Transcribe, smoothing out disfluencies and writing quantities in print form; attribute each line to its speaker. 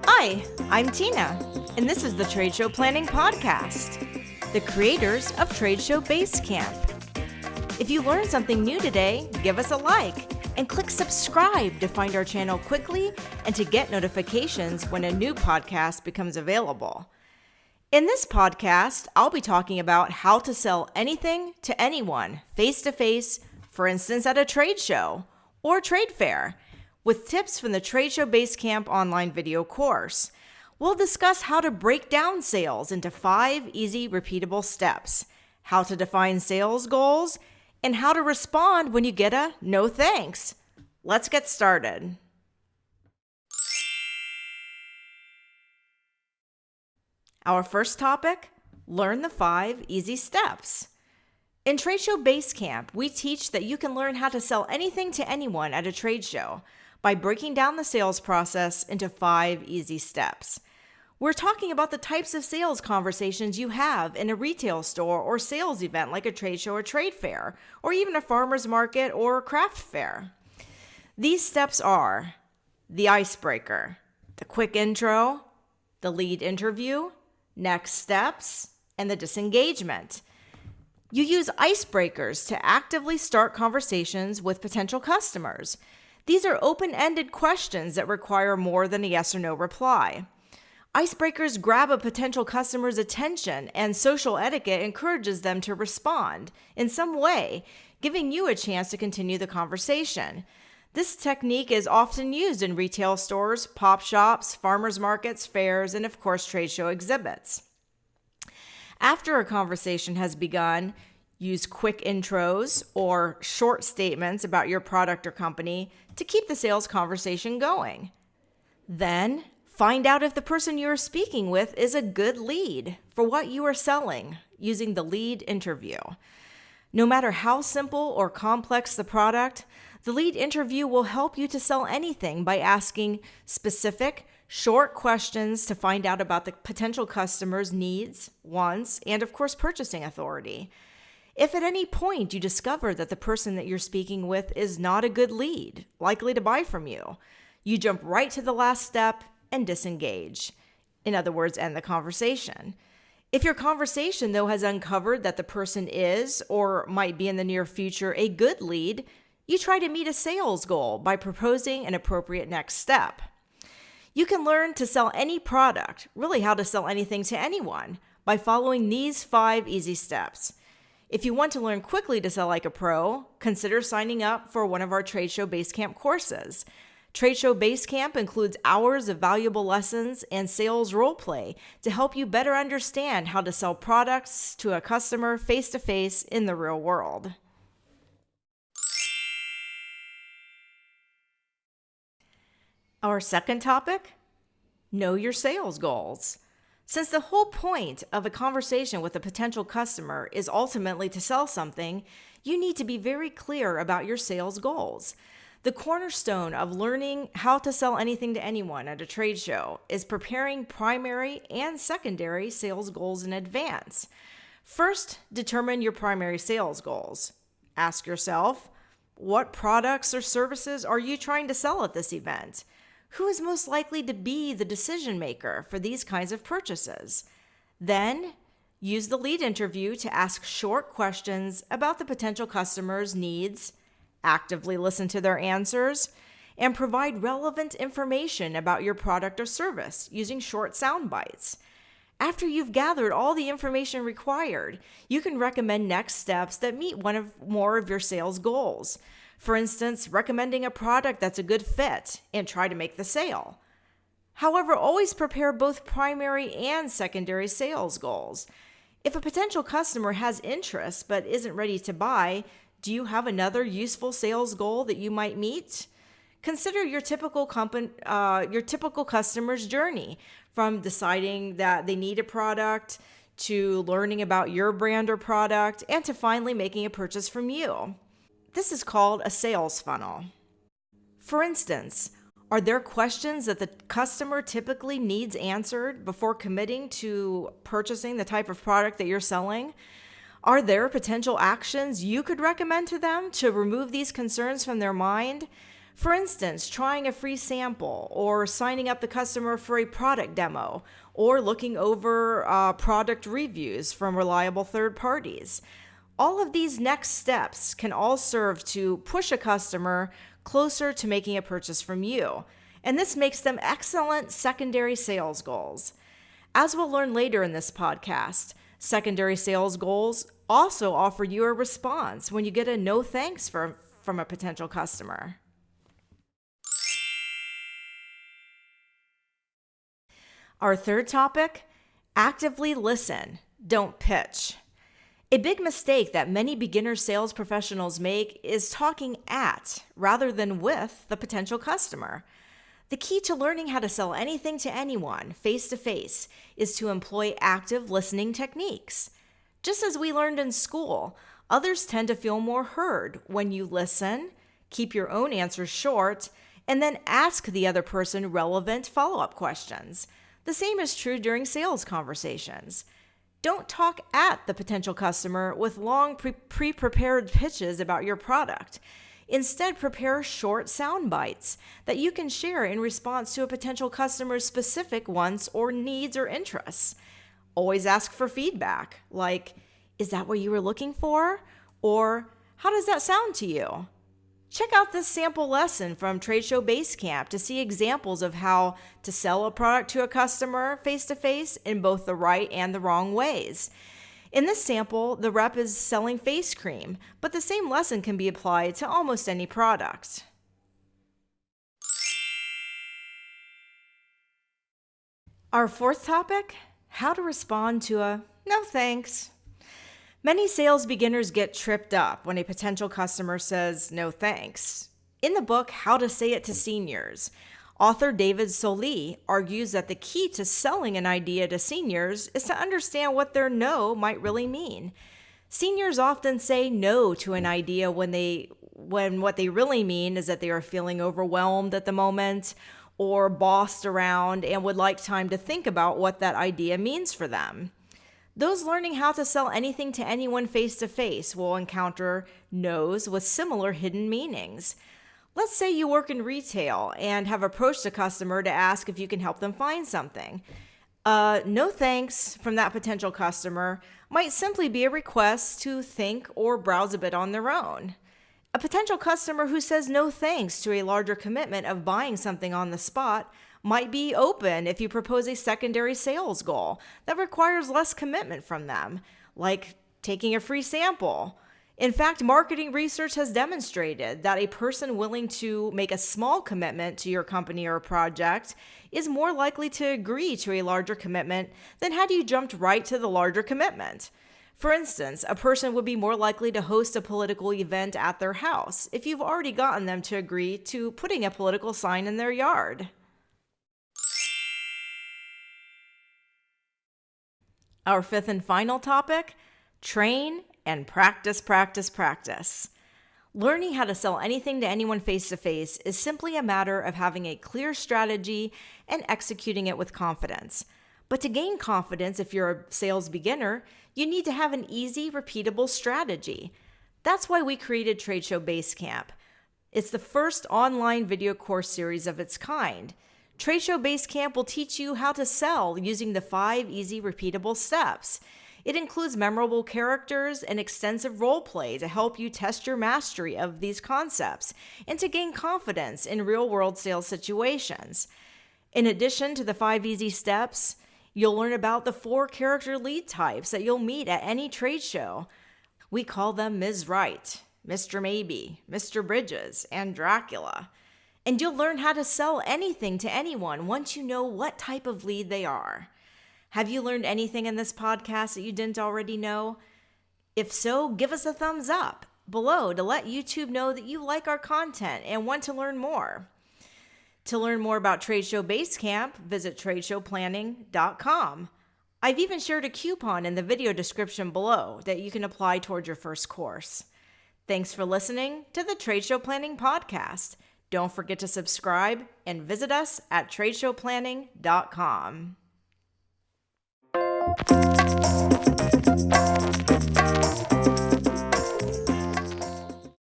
Speaker 1: Hi, I'm Tina, and this is the Trade Show Planning Podcast, the creators of Tradeshow Basecamp. If you learned something new today, give us a like and click subscribe to find our channel quickly and to get notifications when a new podcast becomes available. In this podcast, I'll be talking about how to sell anything to anyone face-to-face, for instance at a trade show or trade fair, with tips from the Tradeshow Basecamp online video course. We'll discuss how to break down sales into 5 easy, repeatable steps, how to define sales goals, and how to respond when you get a no thanks. Let's get started. Our first topic, learn the 5 easy steps. In Tradeshow Basecamp, we teach that you can learn how to sell anything to anyone at a trade show by breaking down the sales process into 5 easy steps. We're talking about the types of sales conversations you have in a retail store or sales event like a trade show or trade fair, or even a farmer's market or craft fair. These steps are the icebreaker, the quick intro, the lead interview, next steps, and the disengagement. You use icebreakers to actively start conversations with potential customers. These are open-ended questions that require more than a yes or no reply. Icebreakers grab a potential customer's attention, and social etiquette encourages them to respond in some way, giving you a chance to continue the conversation. This technique is often used in retail stores, pop shops, farmers markets, fairs, and of course, trade show exhibits. After a conversation has begun, use quick intros or short statements about your product or company to keep the sales conversation going. Then, find out if the person you are speaking with is a good lead for what you are selling using the lead interview. No matter how simple or complex the product, the lead interview will help you to sell anything by asking specific, short questions to find out about the potential customer's needs, wants, and of course, purchasing authority. If at any point you discover that the person that you're speaking with is not a good lead, likely to buy from you, you jump right to the last step and disengage. In other words, end the conversation. If your conversation, though, has uncovered that the person is, or might be in the near future, a good lead, you try to meet a sales goal by proposing an appropriate next step. You can learn to sell any product, really how to sell anything to anyone, by following these 5 easy steps. If you want to learn quickly to sell like a pro, consider signing up for one of our Tradeshow Basecamp courses. Tradeshow Basecamp includes hours of valuable lessons and sales role play to help you better understand how to sell products to a customer face-to-face in the real world. Our second topic, know your sales goals. Since the whole point of a conversation with a potential customer is ultimately to sell something, you need to be very clear about your sales goals. The cornerstone of learning how to sell anything to anyone at a trade show is preparing primary and secondary sales goals in advance. First, determine your primary sales goals. Ask yourself, what products or services are you trying to sell at this event? Who is most likely to be the decision maker for these kinds of purchases? Then, use the lead interview to ask short questions about the potential customer's needs, actively listen to their answers, and provide relevant information about your product or service using short soundbites. After you've gathered all the information required, you can recommend next steps that meet one or more of your sales goals. For instance, recommending a product that's a good fit and try to make the sale. However, always prepare both primary and secondary sales goals. If a potential customer has interest but isn't ready to buy, do you have another useful sales goal that you might meet? Consider your typical customer's journey, from deciding that they need a product to learning about your brand or product and to finally making a purchase from you. This is called a sales funnel. For instance, are there questions that the customer typically needs answered before committing to purchasing the type of product that you're selling? Are there potential actions you could recommend to them to remove these concerns from their mind? For instance, trying a free sample, or signing up the customer for a product demo, or looking over product reviews from reliable third parties. All of these next steps can all serve to push a customer closer to making a purchase from you, and this makes them excellent secondary sales goals. As we'll learn later in this podcast, secondary sales goals also offer you a response when you get a no thanks from a potential customer. Our third topic, actively listen, don't pitch. A big mistake that many beginner sales professionals make is talking at rather than with the potential customer. The key to learning how to sell anything to anyone face-to-face is to employ active listening techniques. Just as we learned in school, others tend to feel more heard when you listen, keep your own answers short, and then ask the other person relevant follow-up questions. The same is true during sales conversations. Don't talk at the potential customer with long pre-prepared pitches about your product. Instead, prepare short sound bites that you can share in response to a potential customer's specific wants or needs or interests. Always ask for feedback, like, is that what you were looking for? Or, how does that sound to you? Check out this sample lesson from Tradeshow Basecamp to see examples of how to sell a product to a customer face-to-face in both the right and the wrong ways. In this sample, the rep is selling face cream, but the same lesson can be applied to almost any product. Our fourth topic, how to respond to a no thanks. Many sales beginners get tripped up when a potential customer says no thanks. In the book, How to Say It to Seniors, author David Solie argues that the key to selling an idea to seniors is to understand what their no might really mean. Seniors often say no to an idea when what they really mean is that they are feeling overwhelmed at the moment or bossed around and would like time to think about what that idea means for them. Those learning how to sell anything to anyone face-to-face will encounter no's with similar hidden meanings. Let's say you work in retail and have approached a customer to ask if you can help them find something. No thanks from that potential customer might simply be a request to think or browse a bit on their own. A potential customer who says no thanks to a larger commitment of buying something on the spot might be open if you propose a secondary sales goal that requires less commitment from them, like taking a free sample. In fact, marketing research has demonstrated that a person willing to make a small commitment to your company or project is more likely to agree to a larger commitment than had you jumped right to the larger commitment. For instance, a person would be more likely to host a political event at their house if you've already gotten them to agree to putting a political sign in their yard. Our fifth and final topic, train and practice, practice, practice. Learning how to sell anything to anyone face-to-face is simply a matter of having a clear strategy and executing it with confidence. But to gain confidence, if you're a sales beginner, you need to have an easy, repeatable strategy. That's why we created Tradeshow Basecamp. It's the first online video course series of its kind. Tradeshow Basecamp will teach you how to sell using the 5 easy, repeatable steps. It includes memorable characters and extensive role play to help you test your mastery of these concepts and to gain confidence in real-world sales situations. In addition to the 5 easy steps, you'll learn about the 4 character lead types that you'll meet at any trade show. We call them Ms. Right, Mr. Maybe, Mr. Bridges, and Dracula. And you'll learn how to sell anything to anyone once you know what type of lead they are. Have you learned anything in this podcast that you didn't already know? If so, give us a thumbs up below to let YouTube know that you like our content and want to learn more. To learn more about Tradeshow Basecamp, visit tradeshowplanning.com. I've even shared a coupon in the video description below that you can apply toward your first course. Thanks for listening to the Tradeshow Planning Podcast. Don't forget to subscribe and visit us at tradeshowplanning.com.